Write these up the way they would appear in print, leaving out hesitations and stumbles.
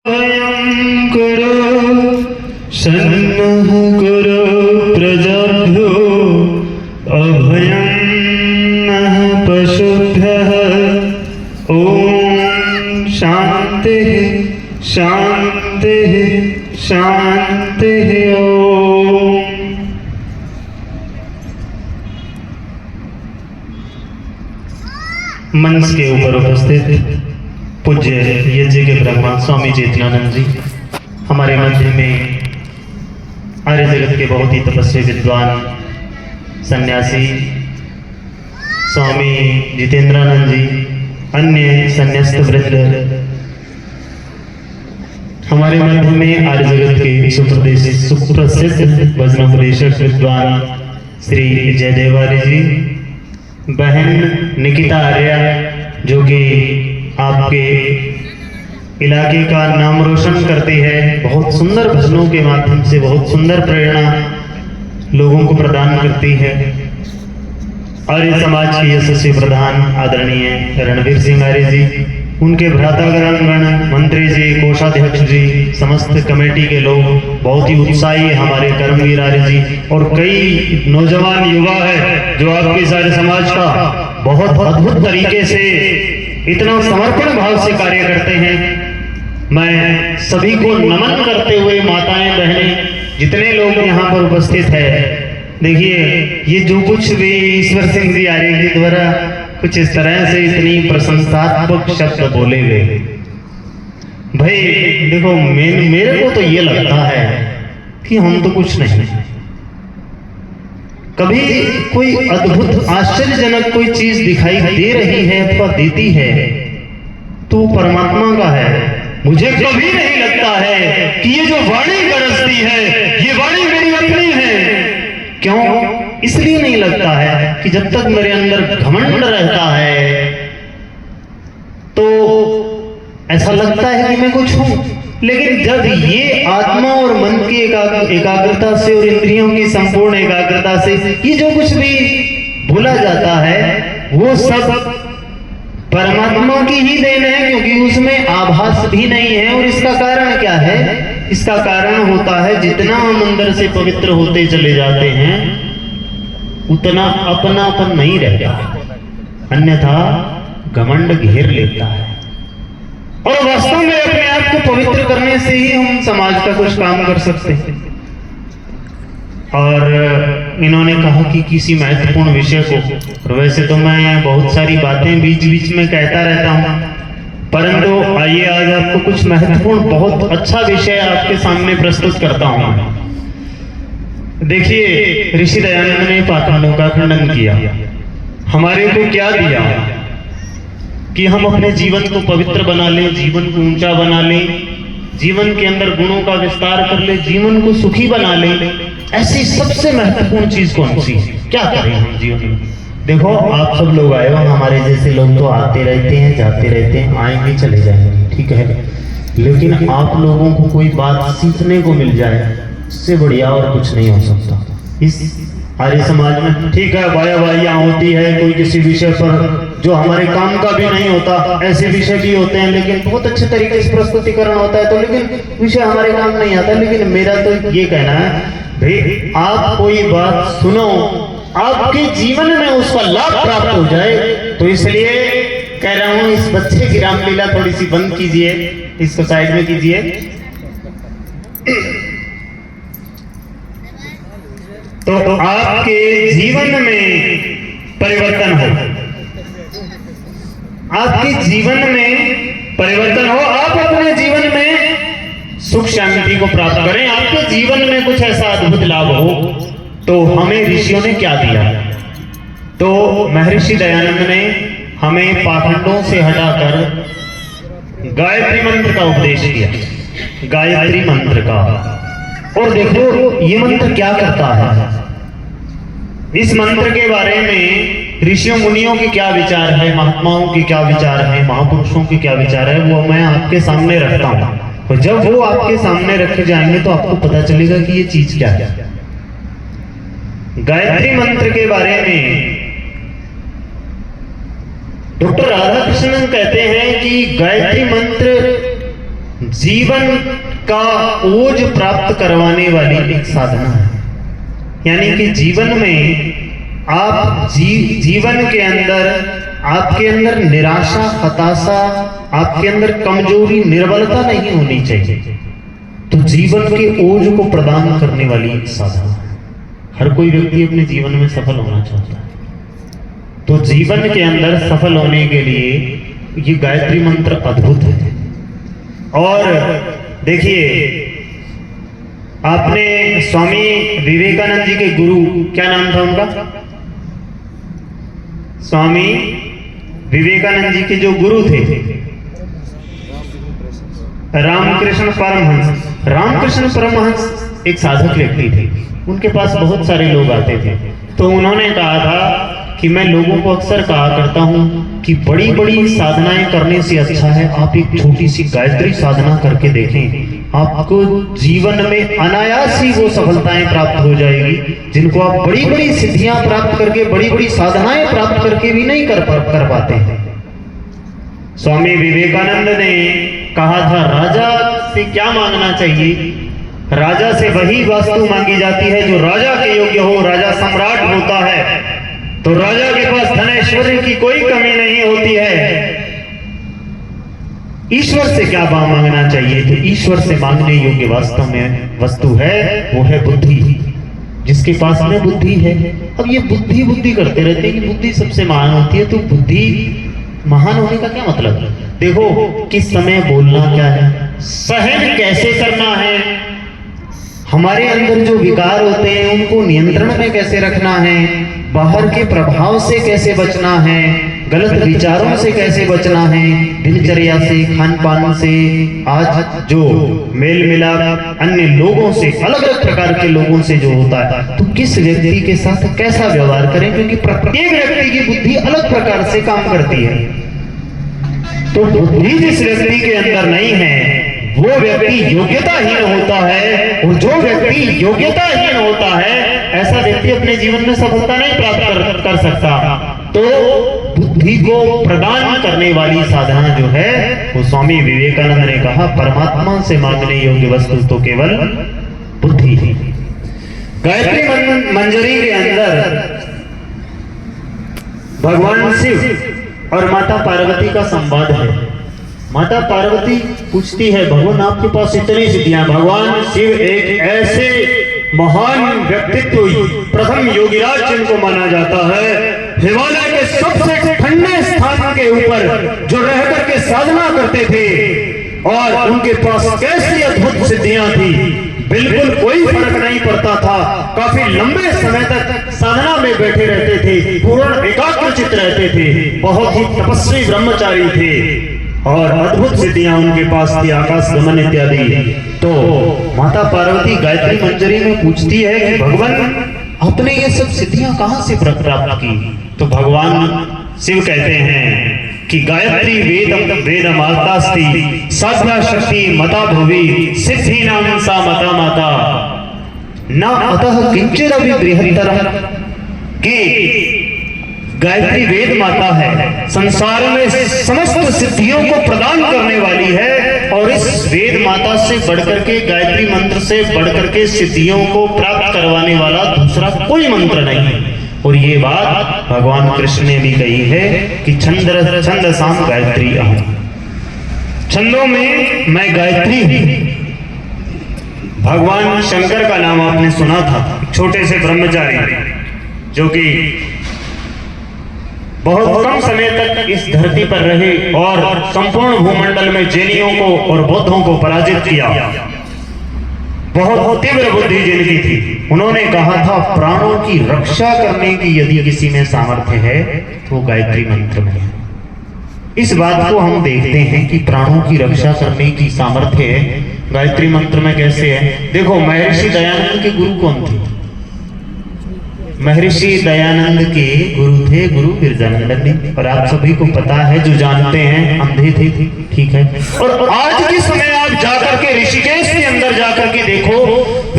अभयं कुरु सन्नः कुरु प्रजाभ्यो अभयं नः पशुभ्यः। ॐ शान्तिः शान्तिः शान्तिः। ॐ मंच के ऊपर उपस्थित पूज्य यज्ञ के ब्रह्मा स्वामी चेतनानंद जी हमारे मध्य में आर्य जगत के बहुत ही तपस्वी विद्वान सन्यासी स्वामी जितेंद्रानंद जी, अन्य संन्यास्त वृद्ध हमारे मध्य में आर्य जगत के सुप्रसिद्ध भजनोपदेशक विद्वान श्री जयदेव आर्य जी, बहन निकिता आर्य जो कि आपके इलाके का नाम रोशन करती है, बहुत सुंदर भजनों के माध्यम से बहुत सुंदर प्रेरणा लोगों को प्रदान करती है। आर्य समाज के यशस्वी प्रधान आदरणीय रणवीर सिंह आर्य जी, उनके भ्रातागण मंत्री जी, कोषाध्यक्ष जी, समस्त कमेटी के लोग, बहुत ही उत्साही हमारे कर्मवीर आर्य जी और कई नौजवान युवा है जो आपके सारे समाज का बहुत अद्भुत तरीके से इतना समर्पण भाव से कार्य करते हैं। मैं सभी को नमन करते हुए माताएं बहनें जितने लोग यहाँ पर उपस्थित है, देखिए ये जो कुछ भी ईश्वर सिंह जी आर्य जी द्वारा कुछ इस तरह से इतनी प्रशंसात्मक शब्द बोले गए, भाई देखो मेरे को तो ये लगता है कि हम तो कुछ नहीं, कभी कोई अद्भुत आश्चर्यजनक कोई चीज दिखाई दे रही है अथवा देती है तो परमात्मा का है। मुझे कभी नहीं लगता है कि ये जो वाणी गरजती है ये वाणी मेरी अपनी है। क्यों? इसलिए नहीं लगता है कि जब तक मेरे अंदर घमंड रहता है तो ऐसा लगता है कि मैं कुछ हूं, लेकिन जब ये आत्मा और मन की एकाग्रता से और इंद्रियों की संपूर्ण एकाग्रता से ये जो कुछ भी भूला जाता है वो सब परमात्मा की ही देन है, क्योंकि उसमें आभास भी नहीं है। और इसका कारण क्या है? इसका कारण होता है जितना हम अंदर से पवित्र होते चले जाते हैं उतना अपनापन नहीं रहता, अन्यथा घमंड घेर लेता है। और वास्तव में अपने आप को पवित्र करने से ही हम समाज का कुछ काम कर सकते हैं। और इन्होंने कहा कि किसी महत्वपूर्ण विषय को, और वैसे तो मैं बहुत सारी बातें बीच बीच में कहता रहता हूं, परंतु आइए आज आपको कुछ महत्वपूर्ण बहुत अच्छा विषय आपके सामने प्रस्तुत करता हूं। देखिए, ऋषि दयानंद ने पाखंडों का खंडन किया, हमारे को क्या दिया कि हम अपने जीवन को पवित्र बना लें, जीवन को ऊंचा बना लें, जीवन के अंदर गुणों का विस्तार कर ले, जीवन को सुखी बना ले। ऐसी सबसे महत्वपूर्ण चीज कौन सी? क्या करें हम जीवन में? देखो, आप सब लोग आए हो, हमारे जैसे लोग तो आते रहते हैं, जाते रहते हैं, आएंगे चले जाएंगे, ठीक है, लेकिन आप लोगों को कोई बात सीखने को मिल जाए, इससे बढ़िया और कुछ नहीं हो सकता इस आर्य समाज में। ठीक है, वाया होती है कोई किसी विषय पर जो हमारे काम का भी नहीं होता, ऐसे विषय भी होते हैं, लेकिन बहुत अच्छे तरीके से प्रस्तुतिकरण होता है, तो लेकिन विषय हमारे काम नहीं आता। लेकिन मेरा तो ये कहना है, भाई आप कोई बात सुनो, आपके जीवन में उसका लाभ प्राप्त हो जाए, तो इसलिए कह रहा हूं इस बच्चे की रामलीला थोड़ी सी बंद कीजिए, इसको साइड में कीजिए। तो आपके जीवन में परिवर्तन हो, आपके जीवन में परिवर्तन हो, आप अपने जीवन में सुख शांति को प्राप्त करें, आपके जीवन में कुछ ऐसा अद्भुत लाभ हो। तो हमें ऋषियों ने क्या दिया? तो महर्षि दयानंद ने हमें पाखंडों से हटाकर गायत्री मंत्र का उपदेश किया, गायत्री मंत्र का। और देखो ये मंत्र क्या करता है, इस मंत्र के बारे में ऋषियों मुनियों के क्या विचार है, महात्माओं के क्या विचार है, महापुरुषों के क्या विचार है, वो मैं आपके सामने रखता हूं। और जब वो आपके सामने रखे जाएंगे तो आपको पता चलेगा कि ये चीज क्या है। गायत्री मंत्र के बारे में डॉक्टर राधाकृष्णन कहते हैं कि गायत्री मंत्र जीवन का ओज प्राप्त करवाने वाली एक साधना है। यानी कि जीवन में आप जीवन के अंदर आपके अंदर निराशा, हताशा, आपके अंदर कमजोरी, निर्बलता नहीं होनी चाहिए। तो जीवन के ओज को प्रदान करने वाली साधना है। हर कोई व्यक्ति अपने जीवन में सफल होना चाहता है, तो जीवन के अंदर सफल होने के लिए ये गायत्री मंत्र अद्भुत है। और देखिए, आपने स्वामी विवेकानंद जी के गुरु, क्या नाम था उनका? स्वामी विवेकानंद जी के जो गुरु थे, रामकृष्ण परमहंस। रामकृष्ण परमहंस एक साधक व्यक्ति थे। उनके पास बहुत सारे लोग आते थे, तो उन्होंने कहा था कि मैं लोगों को अक्सर कहा करता हूं कि बड़ी बड़ी साधनाएं करने से अच्छा है आप एक छोटी सी गायत्री साधना करके देखें। आपको जीवन में अनायास ही वो सफलताएं प्राप्त हो जाएगी जिनको आप बड़ी बड़ी सिद्धियां प्राप्त करके, बड़ी बड़ी साधनाएं प्राप्त करके भी नहीं कर पाते हैं। स्वामी विवेकानंद ने कहा था, राजा से क्या मांगना चाहिए? राजा से वही वस्तु मांगी जाती है जो राजा के योग्य हो। राजा सम्राट होता है तो राजा के पास धन ऐश्वर्य की कोई कमी नहीं होती है। ईश्वर से क्या मांगना चाहिए? तो ईश्वर से मांगने योग्य वास्तव में वस्तु है, वो है बुद्धि। जिसके पास में बुद्धि है, अब ये बुद्धि बुद्धि करते रहते हैं कि बुद्धि सबसे महान होती है, तो बुद्धि महान होने का क्या मतलब? देखो, किस समय बोलना क्या है, सहन कैसे करना है, हमारे अंदर जो विकार होते हैं उनको नियंत्रण में कैसे रखना है, बाहर के प्रभाव से कैसे बचना है, गलत विचारों से कैसे बचना है, दिनचर्या से, खान पान से, आज जो मेल मिलाप अन्य लोगों से, अलग अलग प्रकार के लोगों से जो होता है, तो किस व्यक्ति के साथ कैसा व्यवहार करें, क्योंकि प्रत्येक व्यक्ति की बुद्धि अलग प्रकार से काम करती है। तो बुद्धि जिस व्यक्ति के अंदर नहीं है वो व्यक्ति योग्यताहीन होता है, और जो व्यक्ति योग्यताहीन होता है ऐसा व्यक्ति अपने जीवन में सफलता नहीं प्राप्त कर सकता। तो बुद्धि को प्रदान करने वाली साधना जो है वो स्वामी विवेकानंद ने कहा, परमात्मा से मांगने योग्य वस्तु तो केवल बुद्धि ही। गायत्री मंजरी के अंदर भगवान शिव और माता पार्वती का संवाद है। माता पार्वती पूछती है, भगवान आपके पास इतनी सिद्धियां। भगवान शिव एक ऐसे महान व्यक्तित्व, प्रथम योगीराज जिनको माना जाता है, हिमालय के सबसे ठंडे स्थान के ऊपर जो रह करके साधना करते थे, और उनके पास कैसी अद्भुत सिद्धियां थी, बिल्कुल कोई फर्क नहीं पड़ता था। काफी लंबे समय तक साधना में बैठे रहते थे, पूर्ण एकाग्रचित्त रहते थे, बहुत ही तपस्वी ब्रह्मचारी थे, और अद्भुत सिद्धियां उनके पास थी, आकाश गमन इत्यादि। तो माता पार्वती गायत्री मंजरी में पूछती है कि भगवान आपने ये सब सिद्धियां कहां से प्राप्त की? तो भगवान शिव कहते हैं कि गायत्री वेद मातास्ति साध्या शक्ति मता भुवि सिद्धि नाम सा मता माता न अतः किंचित अभी बृहत्तरम। कि गायत्री वेद माता है, संसार में समस्त सिद्धियों को प्रदान करने वाली है, और इस वेद माता से बढ़कर के, गायत्री मंत्र से बढ़कर के सिद्धियों को प्राप्त करवाने वाला दूसरा कोई मंत्र नहीं है। और ये बात भगवान कृष्ण ने भी कही है कि छंद साम गायत्री अहम्, छंदों में मैं गायत्री हूं। भगवान शंकर का नाम आपने सुना था, छोटे से ब्रह्मचारी जो कि बहुत कम समय तक इस धरती पर रहे और संपूर्ण भूमंडल में जैनियों को और बौद्धों को पराजित किया। बहुत तीव्र बुद्धि जिनकी थी, उन्होंने कहा था प्राणों की रक्षा करने की यदि किसी में सामर्थ्य है तो गायत्री मंत्र में है। इस बात को हम देखते हैं कि प्राणों की रक्षा करने की सामर्थ्य है गायत्री मंत्र में कैसे है। देखो, महर्षि दयानंद के गुरु कौन थे? महर्षि दयानंद के गुरु थे गुरु गिरजानंदन जी, और आप सभी को पता है, जो जानते हैं, अंधे थे, ठीक है। और आज के समय आप जाकर के ऋषिकेश के अंदर जाकर के देखो,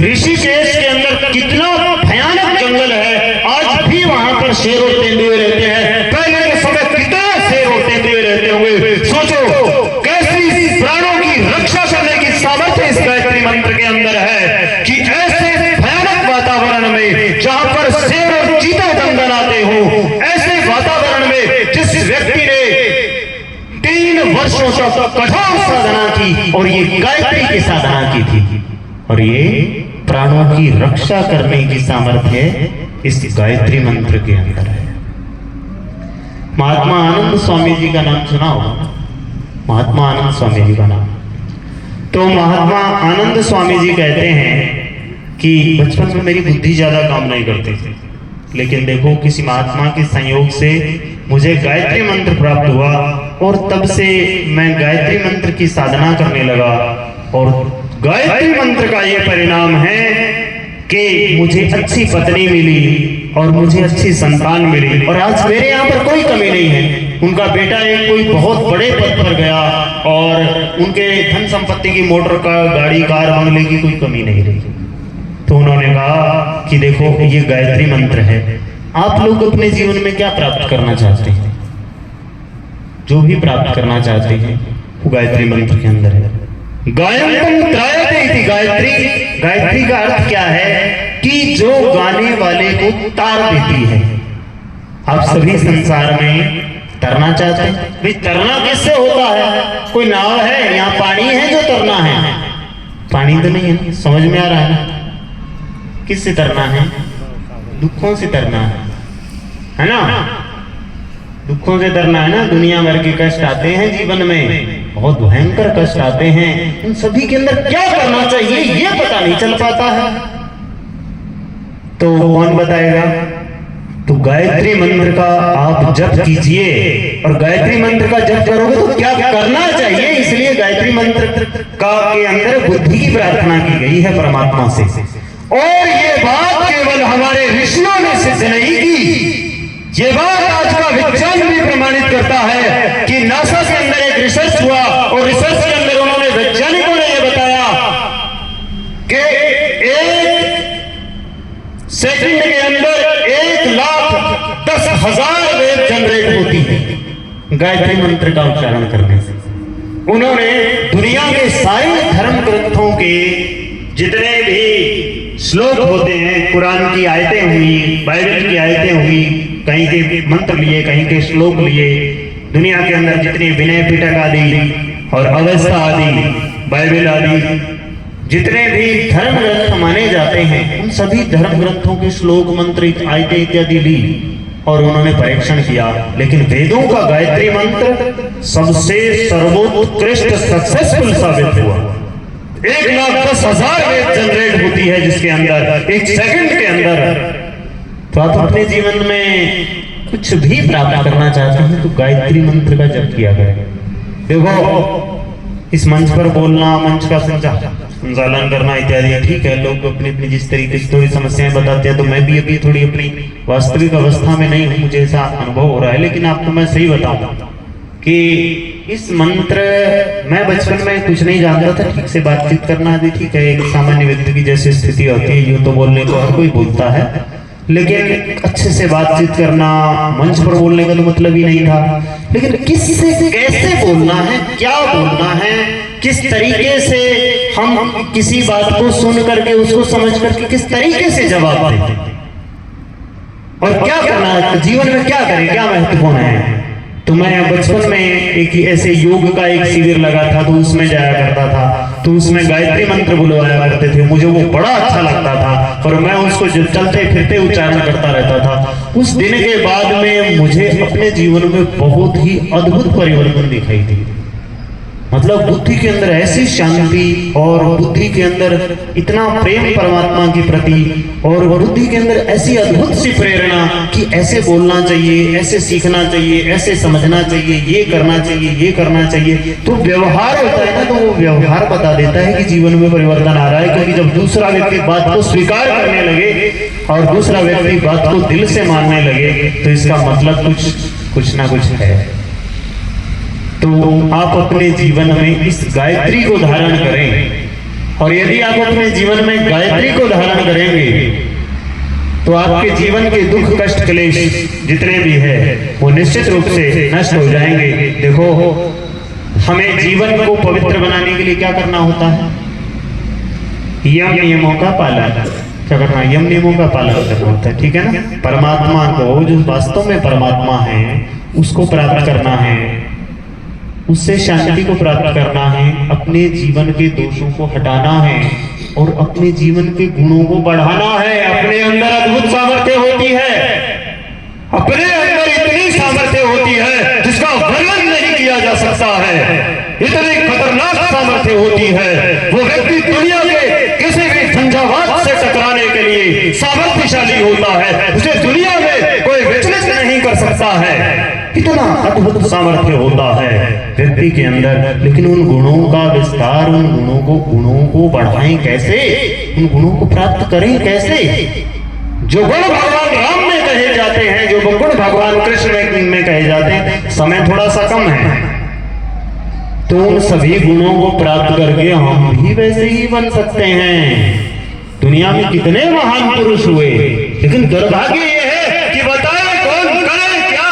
ऋषिकेश के अंदर कितना भयानक जंगल है, आज भी वहां पर शेर और तेंदुए रहते हैं। पहले के समय कितने शेर और तेंदुए रहते होंगे, सोचो कैसी प्राणों की रक्षा करने ये गायत्री की साधना की थी, और ये प्राणों की रक्षा करने की सामर्थ्य इस गायत्री मंत्र के अंदर है। महात्मा आनंद स्वामी जी का नाम सुना होगा, महात्मा आनंद स्वामी जी का नाम। तो महात्मा आनंद स्वामी जी कहते हैं कि बचपन में मेरी बुद्धि ज्यादा काम नहीं करती थी, लेकिन देखो किसी महात्मा के संयोग से मुझे गायत्री मंत्र प्राप्त हुआ, और तब से मैं गायत्री मंत्र की साधना करने लगा, और गायत्री मंत्र का ये परिणाम है कि मुझे अच्छी पत्नी मिली और मुझे अच्छी संतान मिली, और आज मेरे यहाँ पर कोई कमी नहीं है। उनका बेटा एक कोई बहुत बड़े पद पर गया, और उनके धन संपत्ति की, मोटर का, गाड़ी, कार, बंगले की कोई कमी नहीं रही। तो उन्होंने कहा कि देखो ये गायत्री मंत्र है, आप लोग अपने जीवन में क्या प्राप्त करना चाहते हैं, जो भी प्राप्त करना चाहते हैं वो गायत्री मंत्र के अंदर है। गायत्री गायत्री का अर्थ क्या है कि जो गाने वाले को तार देती है। आप सभी संसार में तरना चाहते हैं, भाई तरना किससे होता है? कोई नाव है, यहाँ पानी है जो तरना है? पानी तो नहीं है, समझ में आ रहा है ना? किससे तरना है? दुखों से तरना है ना? दुखों से तरना है ना। दुनिया भर के कष्ट आते हैं जीवन में, बहुत भयंकर कष्ट आते हैं, उन सभी के अंदर क्या करना चाहिए ये पता नहीं चल पाता है। तो कौन बताएगा? तो गायत्री मंत्र का आप जप कीजिए, और गायत्री मंत्र का जप करोगे तो क्या करना चाहिए, इसलिए गायत्री मंत्र का के अंदर बुद्धि की प्रार्थना की गई है परमात्मा से। और ये बात केवल हमारे ऋषियों ने सिद्ध नहीं की, ये बात आज का विज्ञान भी प्रमाणित करता है कि नासा के अंदर एक रिसर्च हुआ, और रिसर्च के अंदर उन्होंने, वैज्ञानिकों ने यह बताया कि 1 सेकंड के अंदर 1,10,000 वेव जनरेट होती है गायत्री मंत्र का उच्चारण करने से। उन्होंने दुनिया के सारे धर्म ग्रंथों के जितने भी श्लोक होते हैं, कुरान की आयतें हुई, बाइबल की आयतें हुई, कहीं के मंत्र लिए, कहीं के श्लोक लिए, दुनिया के अंदर जितनी विनय पिटक आदि और अवस्था आदि, बाइबल आदि, जितने भी धर्म ग्रंथ माने जाते हैं, उन सभी धर्म ग्रंथों के श्लोक, मंत्र, आयतें इत्यादि ली, और उन्होंने परीक्षण किया। लेकिन वेदों का गायत्री मंत्र सबसे सर्वोत्कृष्ट सक्सेसफुल साबित हुआ। 1,10,000 वेव जनरेट होती है जिसके अंदर 1 सेकंड के अंदर। तो आप अपने जीवन में कुछ भी प्राप्त करना चाहते हैं तो गायत्री मंत्र का जप किया करें। देखो इस मंच पर बोलना, मंच का संचालन करना इत्यादि ठीक है, लोग अपनी अपनी जिस तरीके से थोड़ी समस्याएं बताते हैं, तो मैं भी अभी थोड़ी अपनी वास्तविक अवस्था में नहीं हूँ, मुझे ऐसा अनुभव हो रहा है। लेकिन आपको मैं सही बताऊं कि इस मंत्र, मैं बचपन में कुछ नहीं जानता था, ठीक से बातचीत करना भी ठीक है, एक सामान्य व्यक्ति की जैसी स्थिति होती है, यूं तो बोलने को हर कोई बोलता है, लेकिन अच्छे से बातचीत करना, मंच पर बोलने का तो मतलब ही नहीं था। लेकिन किससे कैसे बोलना है, क्या बोलना है, किस तरीके से हम किसी बात को सुन करके, उसको समझ करके किस तरीके से जवाब दें, और क्या करना है जीवन में, क्या करें, क्या महत्वपूर्ण है। तो मैं बचपन में एक ऐसे योग का एक शिविर लगा था, तो उसमें जाया करता था, तो उसमें गायत्री मंत्र बुलवाया करते थे, मुझे वो बड़ा अच्छा लगता था, और मैं उसको चलते फिरते उच्चारण करता रहता था। उस दिन के बाद में मुझे अपने जीवन में बहुत ही अद्भुत परिवर्तन दिखाई दी। मतलब बुद्धि के अंदर ऐसी शांति, और बुद्धि के अंदर इतना प्रेम परमात्मा के प्रति, और बुद्धि के अंदर ऐसी अद्भुत सी प्रेरणा कि ऐसे बोलना चाहिए, ऐसे सीखना चाहिए, ऐसे समझना चाहिए, ये करना चाहिए, ये करना चाहिए। तो व्यवहार होता है ना, तो वो व्यवहार बता देता है कि जीवन में परिवर्तन आ रहा है। क्योंकि जब दूसरा व्यक्ति बात को स्वीकार करने लगे और दूसरा व्यक्ति बात को दिल से मानने लगे, तो इसका मतलब कुछ ना कुछ है। तो आप अपने जीवन में इस गायत्री को धारण करें, और यदि आप अपने जीवन में गायत्री को धारण करेंगे तो आपके जीवन के दुख, कष्ट, क्लेश जितने भी है वो निश्चित रूप से नष्ट हो जाएंगे। देखो हमें जीवन को पवित्र बनाने के लिए क्या करना होता है? यम नियमों का पालन। क्या करना? यम नियमों का पालन करना होता है, ठीक है ना। परमात्मा को, जो वास्तव में परमात्मा है, उसको प्राप्त करना है, उससे शांति को प्राप्त करना है, अपने जीवन के दोषों को हटाना है और अपने जीवन के गुणों को बढ़ाना है। अपने अंदर अद्भुत सामर्थ्य होती है, अपने अंदर इतनी सामर्थ्य होती है जिसका वर्णन नहीं किया जा सकता है। इतनी खतरनाक सामर्थ्य होती है। वो व्यक्ति दुनिया के किसी भी झंझावात से टकराने के लिए सामर्थ्यशाली होता है। उसे दुनिया में कोई विचलित नहीं कर सकता है। इतना अद्भुत सामर्थ्य होता है व्यक्ति के अंदर। लेकिन उन गुणों का विस्तार, उन गुणों को बढ़ाएं कैसे, उन गुणों को प्राप्त करें कैसे? जो गुण भगवान राम में कहे जाते हैं, जो गुण भगवान कृष्ण में कहे जाते हैं, समय थोड़ा सा कम है, तो उन सभी गुणों को प्राप्त करके हम भी वैसे ही बन सकते हैं। दुनिया में कितने महान पुरुष हुए, लेकिन दुर्भाग्य यह है कि बताए कौन करे क्या।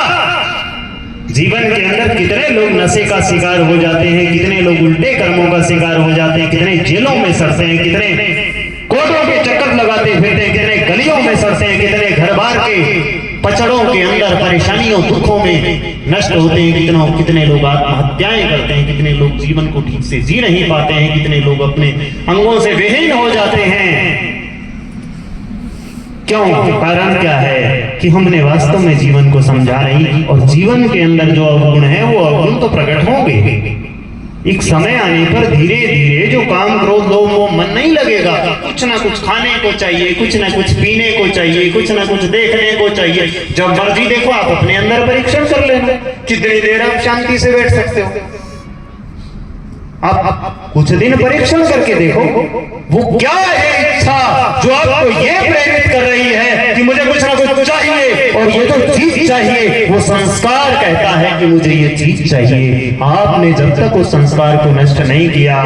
जीवन के अंदर कितने लोग नशे का शिकार हो जाते हैं, कितने लोग उल्टे कर्मों का शिकार हो जाते हैं, कितने जेलों में सड़ते हैं, कितने कोर्टों के चक्कर लगाते फिरते हैं, कितने गलियों में सड़ते हैं, कितने घर बार के पचड़ों के अंदर परेशानियों दुखों में नष्ट होते हैं, कितने लोग आत्महत्याएं करते हैं, कितने लोग जीवन को ठीक से जी नहीं पाते हैं, कितने लोग अपने अंगों से विहीन हो जाते हैं। क्यों? कारण क्या है कि हमने वास्तव में जीवन को समझा नहीं, और जीवन के अंदर जो अवगुण है वो अवगुण तो प्रकट होंगे। एक समय आने पर धीरे धीरे जो काम क्रोध लोभ वो मन नहीं लगेगा। कुछ ना कुछ खाने को चाहिए, कुछ ना कुछ पीने को चाहिए, कुछ ना कुछ देखने को चाहिए। जब मर्जी देखो आप अपने अंदर परीक्षण कर लेना, कितनी देर आप शांति से बैठ सकते हो। आप कुछ दिन परीक्षण करके देखो, वो क्या है इच्छा जो आपको ये प्रेरित कर रही है कि मुझे कुछ ना कुछ चाहिए, और ये जो चीज चाहिए वो संस्कार कहता है कि मुझे ये चीज चाहिए। आपने जब तक उस संस्कार को नष्ट नहीं किया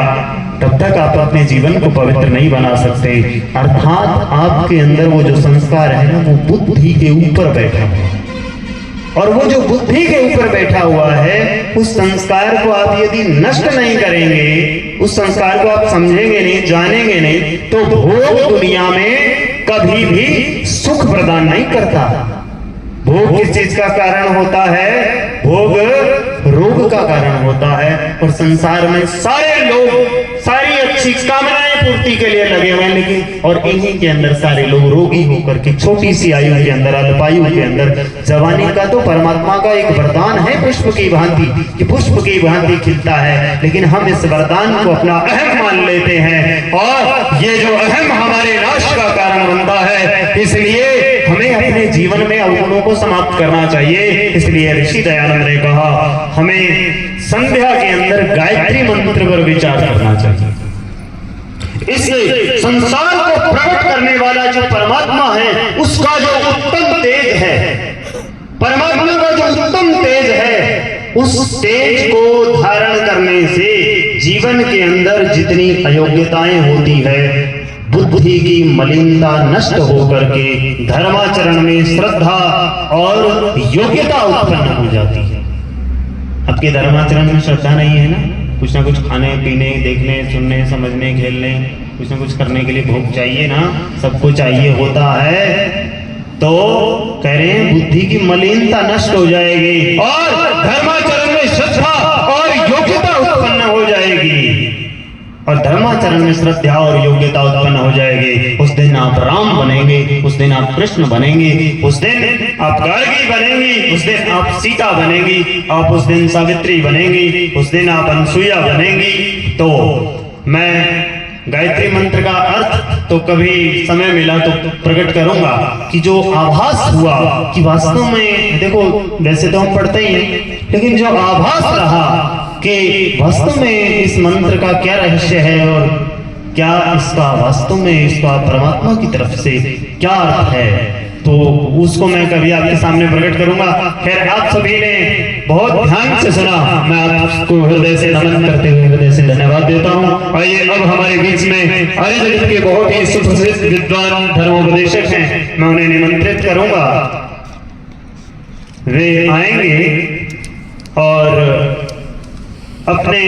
तब तक आप अपने जीवन को पवित्र नहीं बना सकते। अर्थात आपके अंदर वो जो संस्कार है ना, वो बुद्धि के ऊपर बैठा है, और वो जो बुद्धि के ऊपर बैठा हुआ है, उस संस्कार को आप यदि नष्ट नहीं करेंगे, उस संस्कार को आप समझेंगे नहीं, जानेंगे नहीं, तो भोग दुनिया में कभी भी सुख प्रदान नहीं करता। भोग किस चीज का कारण होता है? भोग रोग का कारण होता है। और संसार में सारे लोग सारी अच्छी कामनाएं पूर्ति के लिए लगे हुए हैं, लेकिन और इन्हीं के अंदर सारे लोग रोगी होकर के छोटी सी आयु के अंदर, अल्पायु के अंदर। जवानी का तो परमात्मा का एक वरदान है पुष्प की भांति, कि पुष्प की भांति खिलता है, लेकिन हम इस वरदान को अपना अहम मान लेते हैं, और ये जो अहम हमारे नाश का कारण बनता है। इसलिए हमें अपने जीवन में अवगुणों को समाप्त करना चाहिए। इसलिए ऋषि दयानंद ने कहा हमें संध्या के अंदर गायत्री मंत्र पर विचार करना चाहिए। इससे संसार को प्रकट करने वाला जो परमात्मा है, उसका जो उत्तम तेज है, परमात्मा का जो उत्तम तेज है, उस तेज को धारण करने से जीवन के अंदर जितनी अयोग्यताएं होती है, बुद्धि की मलिनता नष्ट होकर के धर्माचरण में श्रद्धा और योग्यता उत्पन्न हो जाती है। आपके धर्माचरण में श्रद्धा नहीं है ना, कुछ ना कुछ खाने पीने, देखने, सुनने, समझने, खेलने, कुछ ना कुछ करने के लिए भोग चाहिए ना, सबको चाहिए होता है, तो कह रहे हैं बुद्धि की मलिनता नष्ट हो जाएगी और धर्माचरण में श्रद्धा और योग्यता उत्पन्न हो जाएगी। और धर्माचरण में श्रद्धा और योग्यता उत्पन्न हो जाएगी। उस दिन आप राम बनेंगे, उस दिन आप कृष्ण बनेंगे, उस दिन आप गार्गी बनेंगी, उस दिन आप सीता बनेंगी, आप उस दिन सावित्री बनेंगी, उस दिन आप अनसुईया बनेंगी। तो मैं गायत्री मंत्र का अर्थ तो कभी समय मिला तो प्रकट करूंगा, कि जो आभास हुआ कि वास्तव में देखो, वैसे तो हम पढ़ते ही हैं, लेकिन जो आभास रहा कि वास्तव में इस मंत्र का क्या रहस्य है और क्या इसका वास्तव में इसका परमात्मा की तरफ से क्या अर्थ है, तो उसको मैं कभी आपके सामने प्रकट करूंगा। खैर, आप सभी ने बहुत ध्यान से सुना, मैं आपको हृदय से नमन करते हुए हृदय से धन्यवाद देता हूँ। आइए अब हमारे बीच में आर्य जगत के बहुत ही सुप्रसिद्ध विद्वान धर्मोपदेशक हैं, मैं उन्हें निमंत्रित करूंगा। वे आएंगे और अपने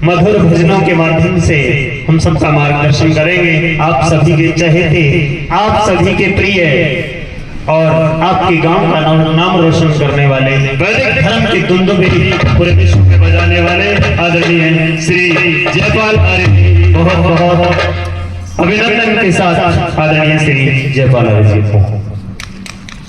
मधुर भजनों के माध्यम से हम सबका मार्गदर्शन करेंगे। आप सभी के चहेते, आप सभी के प्रिय और आपके गांव का नाम रोशन करने वाले वैदिक धर्म की दुंदुभी पूरे विश्व में बजाने वाले आदरणीय श्री जयपाल आर्य जी, बहुत बहुत अभिनंदन के साथ आदरणीय श्री जयपाल आर्य जी को